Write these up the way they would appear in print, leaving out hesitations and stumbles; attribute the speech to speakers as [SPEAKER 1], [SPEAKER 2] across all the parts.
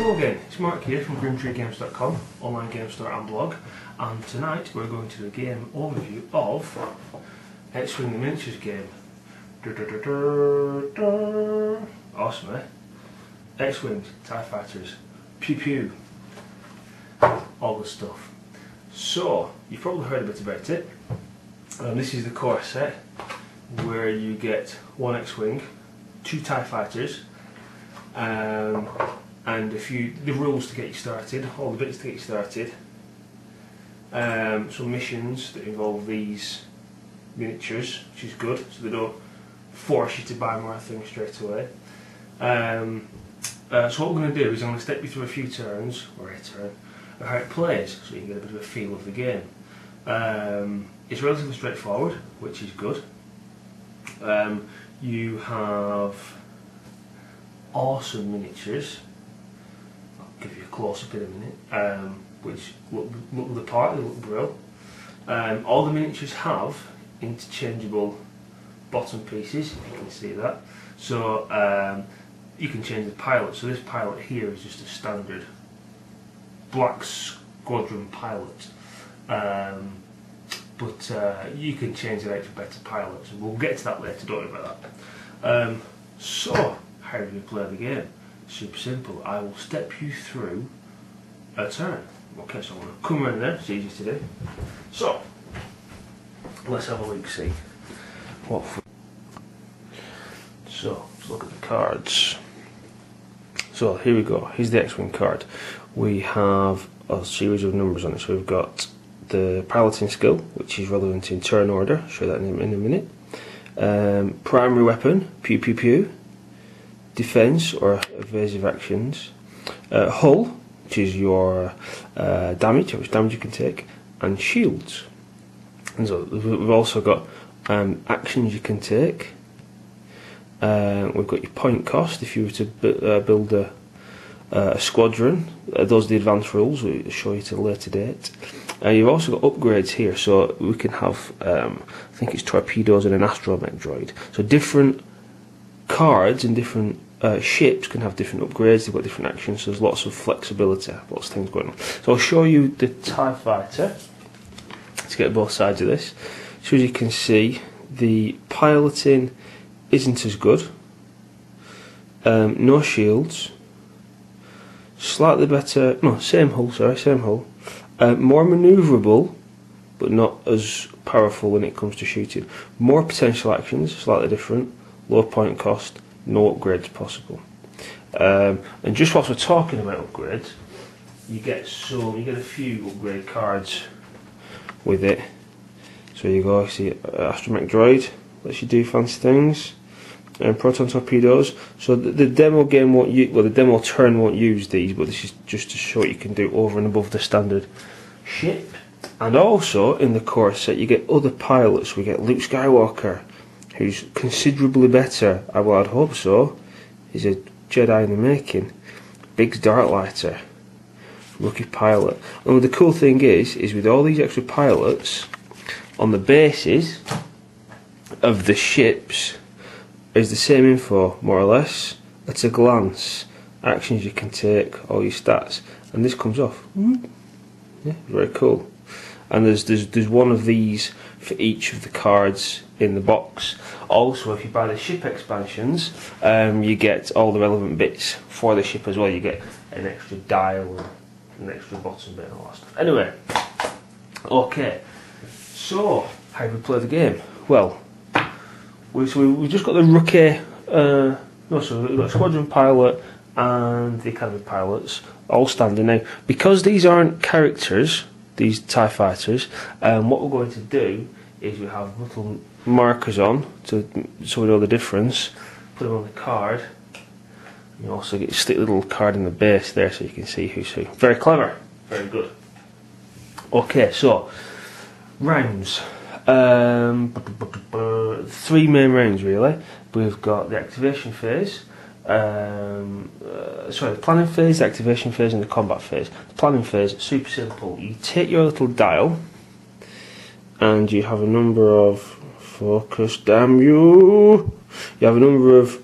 [SPEAKER 1] Hello again, it's Mark here from GrimTreeGames.com, online game store and blog, and tonight we're going to do a game overview of X-Wing the Miniatures game. Awesome, eh? X-Wings, TIE Fighters, pew pew, all the stuff. So, you've probably heard a bit about it. This is the core set, where you get one X-Wing, two TIE Fighters, and the rules to get you started, all the bits to get you started, some missions that involve these miniatures, which is good, so they don't force you to buy more things straight away. So what we're going to do is I'm going to step you through a few turns, or a turn, of how it plays, so you can get a bit of a feel of the game. It's relatively straightforward, which is good. You have awesome miniatures. I'll give you a close-up in a minute, which look the part, they look brill. All the miniatures have interchangeable bottom pieces, if you can see that. So you can change the pilot. So this pilot here is just a standard black squadron pilot. But you can change it out for better pilots, and we'll get to that later, don't worry about that. So, how do we play the game? Super simple. I will step you through a turn. Okay, so I'm going to come around there, it's easy to do. So, let's have a look, see. So, let's look at the cards. So, here we go. Here's the X-Wing card. We have a series of numbers on it. So, we've got the piloting skill, which is relevant in turn order. I'll show that in a minute. Primary weapon, pew pew pew. Defense or evasive actions. Hull, which is your damage, how much damage you can take, and shields. And so we've also got actions you can take. We've got your point cost if you were to build a squadron. Those are the advanced rules, we'll show you to a later date. You've also got upgrades here, so we can have, I think it's torpedoes and an astromech droid. So different cards and different ships can have different upgrades, they've got different actions, so there's lots of flexibility, lots of things going on. So I'll show you the TIE Fighter to get both sides of this. So as you can see, the piloting isn't as good. No shields. Slightly better, no, same hull, sorry, same hull. More manoeuvrable, but not as powerful when it comes to shooting. More potential actions, slightly different. Low point cost, no upgrades possible. And just whilst we're talking about upgrades, you get a few upgrade cards with it. So you go, see, astromech droid lets you do fancy things. And proton torpedoes. So the demo game won't use, well, the demo turn won't use these, but this is just to show what you can do over and above the standard ship. And also in the core set, you get other pilots. We get Luke Skywalker, who's considerably better. Well, I'd hope so. He's a Jedi in the making. Biggs Darklighter, rookie pilot. And the cool thing is with all these extra pilots, on the bases of the ships is the same info, more or less, at a glance, actions you can take, all your stats, and this comes off. Yeah, very cool. And there's one of these for each of the cards in the box. Also, if you buy the ship expansions, you get all the relevant bits for the ship as well. You get an extra dial and an extra bottom bit and all that stuff. Anyway, okay, so how do we play the game? Well, we've just got the rookie, so we've got squadron pilot and the academy pilots all standing now. Because these aren't characters, these TIE Fighters, what we're going to do is we have little markers on so we know the difference. Put them on the card. You also stick a little card in the base there so you can see who's who. Very clever, very good. Okay, so rounds. 3 main rounds really. We've got the activation phase, the planning phase, the activation phase and the combat phase. The planning phase, super simple. You take your little dial and you have a number of, focus, damn you! You have a number of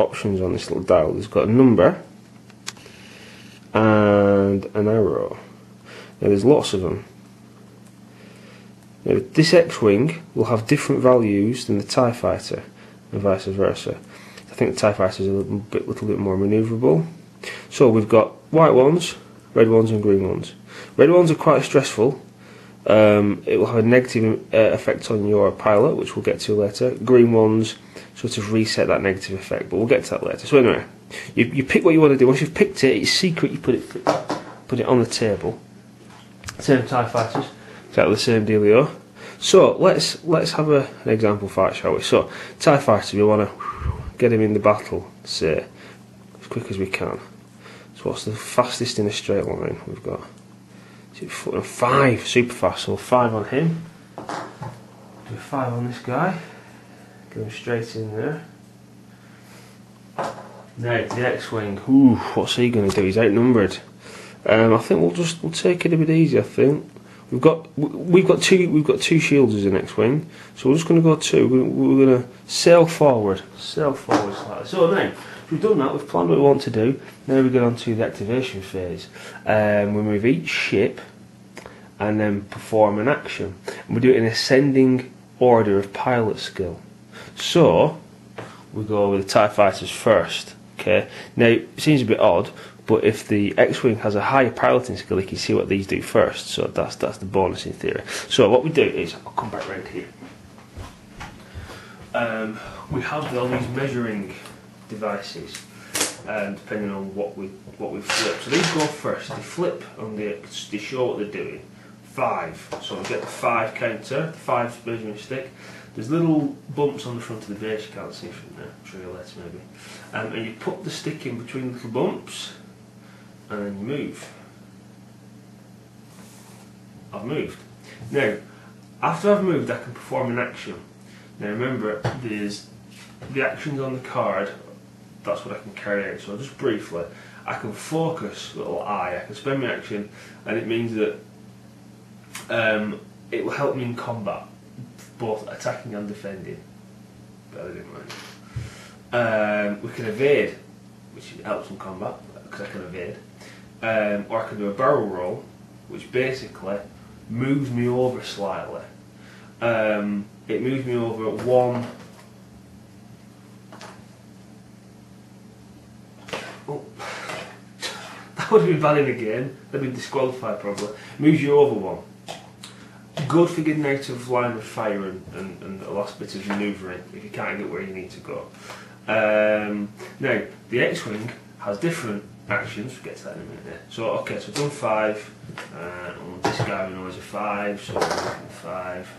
[SPEAKER 1] options on this little dial. It's got a number and an arrow. Now there's lots of them. Now this X-Wing will have different values than the TIE Fighter, and vice versa. I think the TIE Fighter is a little bit more manoeuvrable. So we've got white ones, red ones and green ones. Red ones are quite stressful. It will have a negative effect on your pilot, which we'll get to later. Green ones sort of reset that negative effect, but we'll get to that later. So anyway, you pick what you want to do. Once you've picked it, it's secret. You put it on the table. Same TIE Fighters, exactly the same dealio. So let's have an example fight, shall we? So TIE Fighters, we want to get him in the battle, say, as quick as we can. So what's the fastest in a straight line we've got? 5, super fast, so 5 on him. Do 5 on this guy. Get him straight in there. Now the X-Wing. Ooh, what's he going to do? He's outnumbered. I think we'll take it a bit easy. I think we've got two shields as an X-Wing, so we're just going to go 2. We're going to sail forward slightly. So now we've done that. We've planned what we want to do. Now we get on to the activation phase. We move each ship and then perform an action. And we do it in ascending order of pilot skill. So we go with the TIE Fighters first. Okay. Now it seems a bit odd, but if the X-Wing has a higher piloting skill, you can see what these do first. So that's the bonus in theory. So what we do is, I'll come back round here. We have all these measuring devices, depending on what we flip. So these go first. They flip and they show what they're doing. 5. So we get the 5 counter, the 5 measuring stick. There's little bumps on the front of the base you can't see from there. I'll show you later maybe. And you put the stick in between the little bumps, and then you move. I've moved. Now, after I've moved, I can perform an action. Now remember, there's the actions on the card. That's what I can carry out. So just briefly, I can focus, little I can spend my action, and it means that it will help me in combat, both attacking and defending. Bear that in mind. We can evade, which helps in combat because I can evade, or I can do a barrel roll, which basically moves me over slightly. It moves me over 1. Oh, that would have been bad in a game. That'd been disqualified probably. Moves you over 1. Good for getting out of line of fire and the last bit of manoeuvring if you can't get where you need to go. Now, the X-Wing has different actions. We'll get to that in a minute. So, okay, so I've done 5. And this guy we know is a 5, so we're looking 5.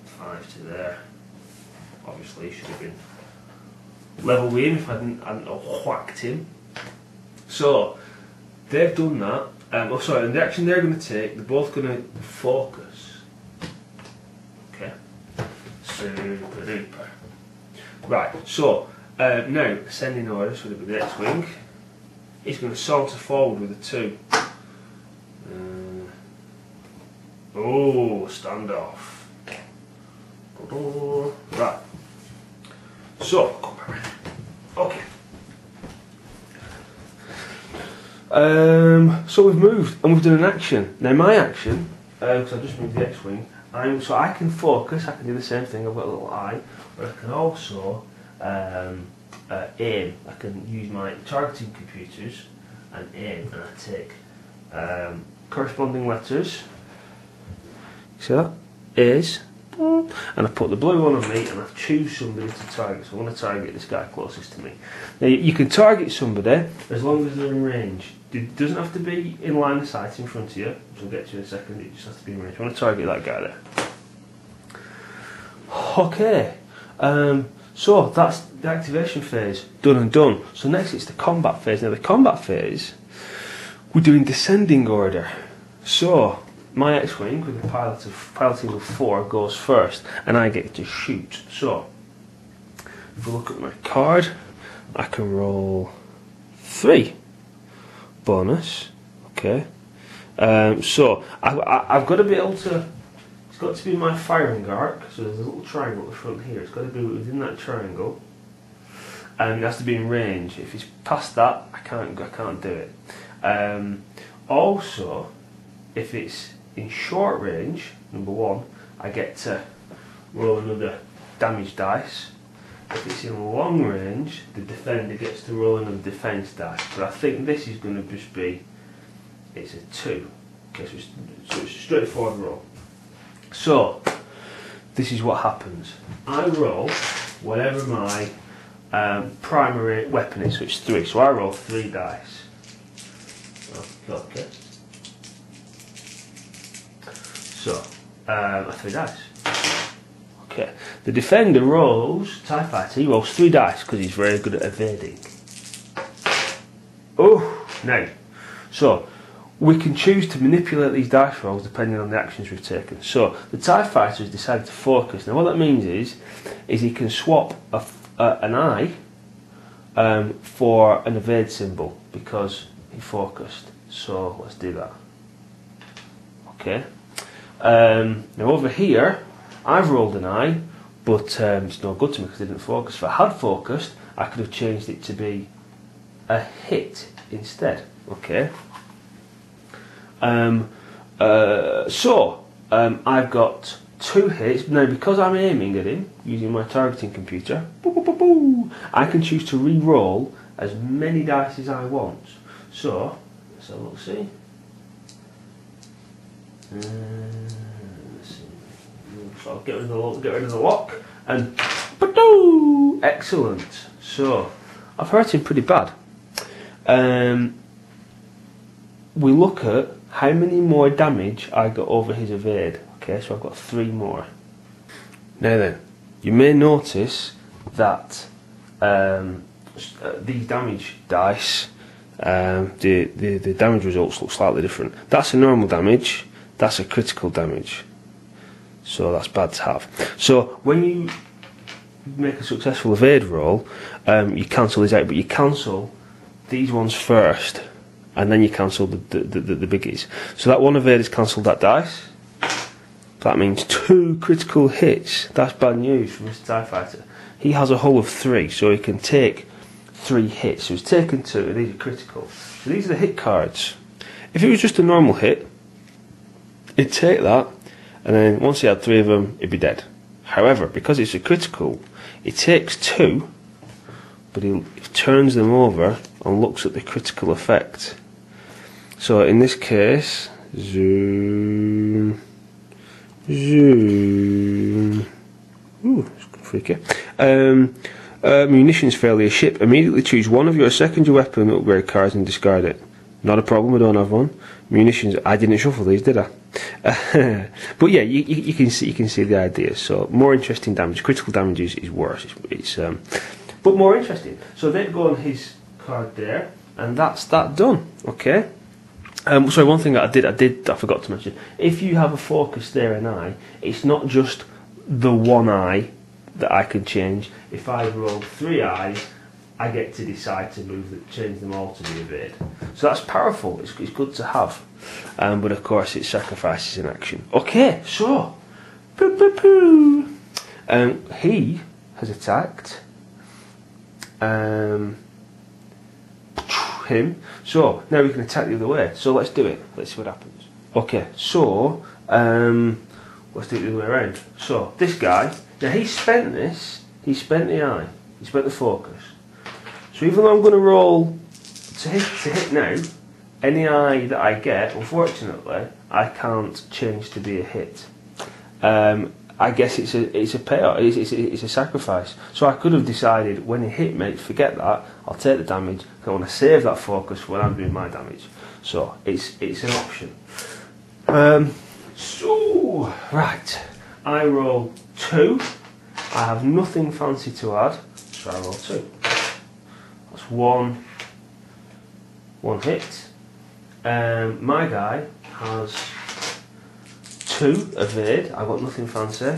[SPEAKER 1] 5 to there. Obviously, he should have been level with him if I hadn't whacked him. So, they've done that. And the action they're going to take, they're both going to focus. Okay. Super duper. Right, so now, ascending order, so it'll be the X-Wing. He's going to saunter forward with a 2. Standoff. Right. So, come back around. Okay. So we've moved and we've done an action. Now my action, because I've just moved the X-Wing, so I can focus, I can do the same thing, I've got a little eye, but I can also aim. I can use my targeting computers and aim, and I take corresponding letters, see that? A's, and I put the blue one on me and I choose somebody to target. So I want to target this guy closest to me. Now you can target somebody as long as they're in range. It doesn't have to be in line of sight in front of you, which we'll get to in a second. It just has to be in range. I want to target that guy there. Okay, so that's the activation phase, done and done. So next it's the combat phase. Now the combat phase, we're doing descending order. So my X-Wing with a piloting of 4 goes first, and I get to shoot. So if we look at my card, I can roll 3 bonus. Okay, so I've got to be able to. It's got to be my firing arc. So there's a little triangle at the front here. It's got to be within that triangle, and it has to be in range. If it's past that, I can't do it. Also, if it's in short range, number one, I get to roll another damage dice. If it's in long range, the defender gets to roll another defense dice. But I think this is going to just be, it's a 2. Okay, so it's a straightforward roll. So, this is what happens. I roll whatever my primary weapon is, so it's 3. So I roll 3 dice. Okay. So, 3 dice. Okay. The defender rolls, TIE Fighter, he rolls 3 dice because he's very good at evading. Oh, now. So, we can choose to manipulate these dice rolls depending on the actions we've taken. So, the TIE Fighter has decided to focus. Now, what that means is he can swap an eye for an evade symbol because he focused. So, let's do that. Okay. Now, over here, I've rolled an eye, but it's no good to me because I didn't focus. If I had focused, I could have changed it to be a hit instead. Okay. I've got 2 hits. Now, because I'm aiming at him using my targeting computer, I can choose to re-roll as many dice as I want. So, let's have a look, see. Let's see. So I'll get rid of the lock, and excellent. So, I've hurt him pretty bad. We look at how many more damage I got over his evade. Okay, so I've got 3 more. Now then, you may notice that these damage dice, the damage results look slightly different. That's a normal damage, that's a critical damage. So that's bad to have. So when you make a successful evade roll, you cancel these out, but you cancel these ones first, and then you cancel the biggies. So that one evade has cancelled that dice. That means 2 critical hits. That's bad news for Mr. TIE Fighter. He has a hull of 3, so he can take 3 hits. So he's taken 2, and these are critical. So these are the hit cards. If it was just a normal hit, he'd take that, and then once he had 3 of them, he'd be dead. However, because it's a critical, he takes 2, but he turns them over and looks at the critical effect. So in this case, zoom. Ooh, it's freaky. Munitions failure. Ship. Immediately choose one of your secondary weapon upgrade cards and discard it. Not a problem, I don't have one. Munitions. I didn't shuffle these, did I? But yeah, you can see the idea. So more interesting damage. Critical damage is worse. But more interesting. So they'd go on his card there, and that's that done. Okay. Sorry, one thing that I forgot to mention. If you have a focus there, an eye, it's not just the one eye that I can change. If I roll 3 eyes, I get to decide to change them all to the evade. So that's powerful. It's good to have. But of course, it sacrifices in action. Okay, so he has attacked him. So now we can attack the other way. So let's do it. Let's see what happens. Okay, so let's do it the other way around. So this guy, now he spent this. He spent the eye. He spent the focus. So even though I'm going to roll to hit now, any eye that I get, unfortunately, I can't change to be a hit. I guess it's a payout. It's a sacrifice. So I could have decided when he hit me, forget that. I'll take the damage. I want to save that focus when I'm doing my damage. So it's an option. So right, I roll 2. I have nothing fancy to add, so I roll 2. That's one hit. My guy has 2 evade. I've got nothing fancy.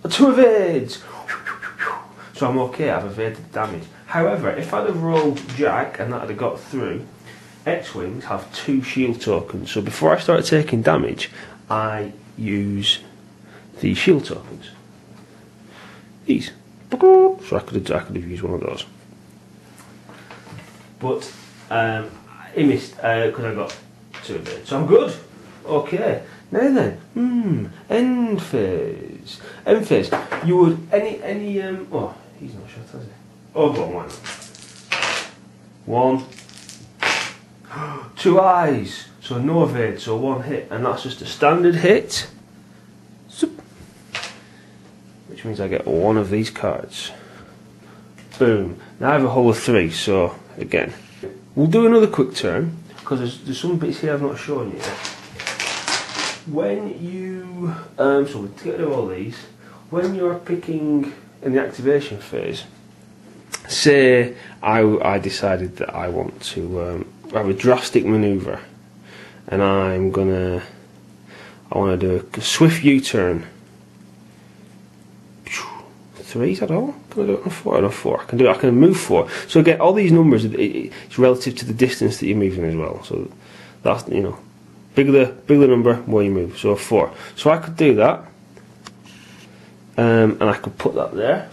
[SPEAKER 1] 2 evades! So I'm okay, I've evaded damage. However, if I'd have rolled Jack and that had got through, X-Wings have 2 shield tokens. So before I start taking damage, I use the shield tokens. These. So I could have used one of those. But he missed because I got 2 of it. So I'm good. Okay. Now then, end phase. End phase. You would any oh, he's not shot, has he? Oh, go on, one. 2 eyes. So no evade, so 1 hit, and that's just a standard hit. Which means I get 1 of these cards. Boom. Now I have a hull of 3, so again. We'll do another quick turn, because there's some bits here I've not shown you. When you, so we'll get rid of all these. When you're picking in the activation phase, say I decided that I want to have a drastic manoeuvre, and I want to do a swift U-turn. 3, is that all? Can I do it on 4? On 4. I can move 4. So again, all these numbers, it's relative to the distance that you're moving as well. So that's, you know, bigger the number, more you move. So 4. So I could do that, and I could put that there.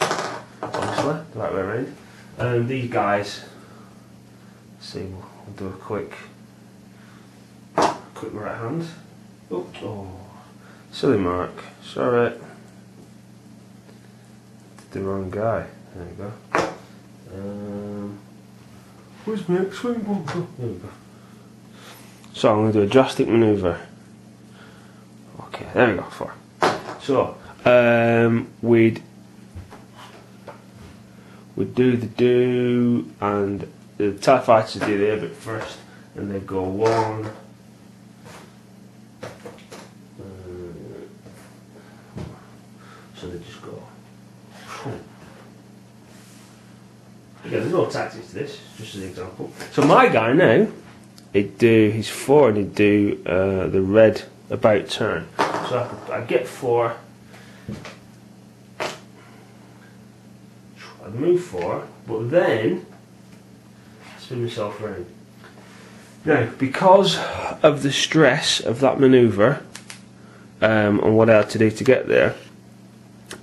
[SPEAKER 1] Obviously, the right way around. And these guys, let's see, we'll do a quick right hand. Oh, silly mark. Sorry. The wrong guy. There we go. Where's my X-wing bunker? There we go. So I'm going to do a drastic manoeuvre. Okay, there we go. 4. So we'd do the do, and the TIE fighters do their bit first, and they go 1. So they just go. Again, there's no tactics to this, just as an example. So my guy now, he'd do his 4 and he'd do the red about turn. So I'd get 4, I'd move 4, but then spin myself around. Now, because of the stress of that manoeuvre and what I had to do to get there,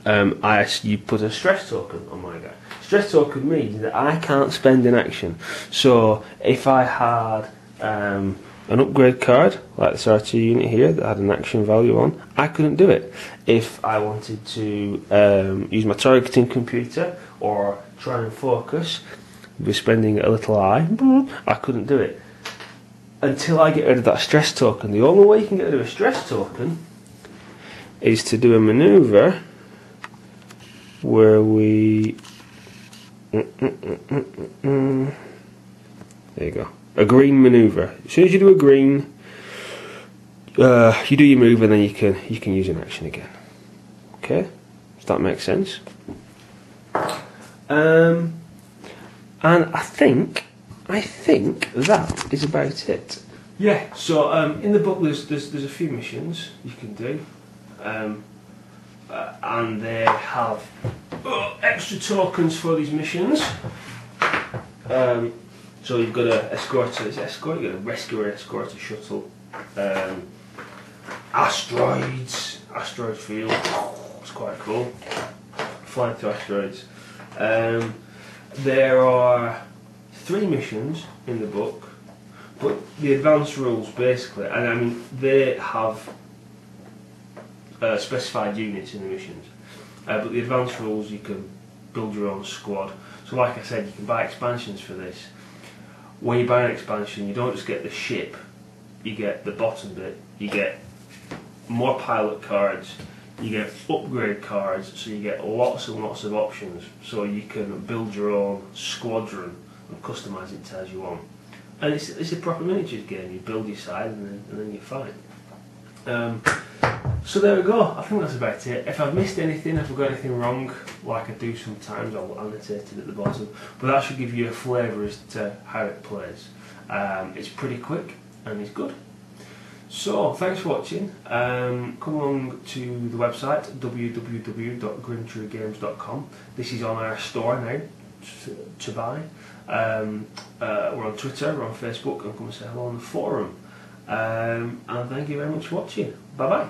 [SPEAKER 1] you put a stress token on my guy. Stress token means that I can't spend an action. So if I had an upgrade card, like this R2 unit here, that had an action value on, I couldn't do it. If I wanted to use my targeting computer or try and focus with spending a little eye, I couldn't do it. Until I get rid of that stress token. The only way you can get rid of a stress token is to do a manoeuvre where we there you go, a green manoeuvre. As soon as you do a green, you do your move, and then you can use an action again. Okay, does that make sense? And I think that is about it. Yeah. So in the book, there's a few missions you can do. And they have extra tokens for these missions. So you've got a escort, you've got a rescue, escort, a shuttle, asteroids, asteroid field. It's quite cool. Flying through asteroids. There are 3 missions in the book, but the advanced rules basically, and I mean they have specified units in the missions, but the advanced rules, you can build your own squad. So like I said, you can buy expansions for this. When you buy an expansion, you don't just get the ship, you get the bottom bit, you get more pilot cards, you get upgrade cards, so you get lots and lots of options, so you can build your own squadron and customise it as you want. And it's a proper miniatures game. You build your side and then you fight. So there we go. I think that's about it. If I've missed anything, if I've got anything wrong, like I do sometimes, I'll annotate it at the bottom. But that should give you a flavour as to how it plays. It's pretty quick and it's good. So thanks for watching. Come along to the website www.grimtruegames.com. This is on our store now to buy. We're on Twitter, we're on Facebook, and come and say hello on the forum. And thank you very much for watching. Bye bye.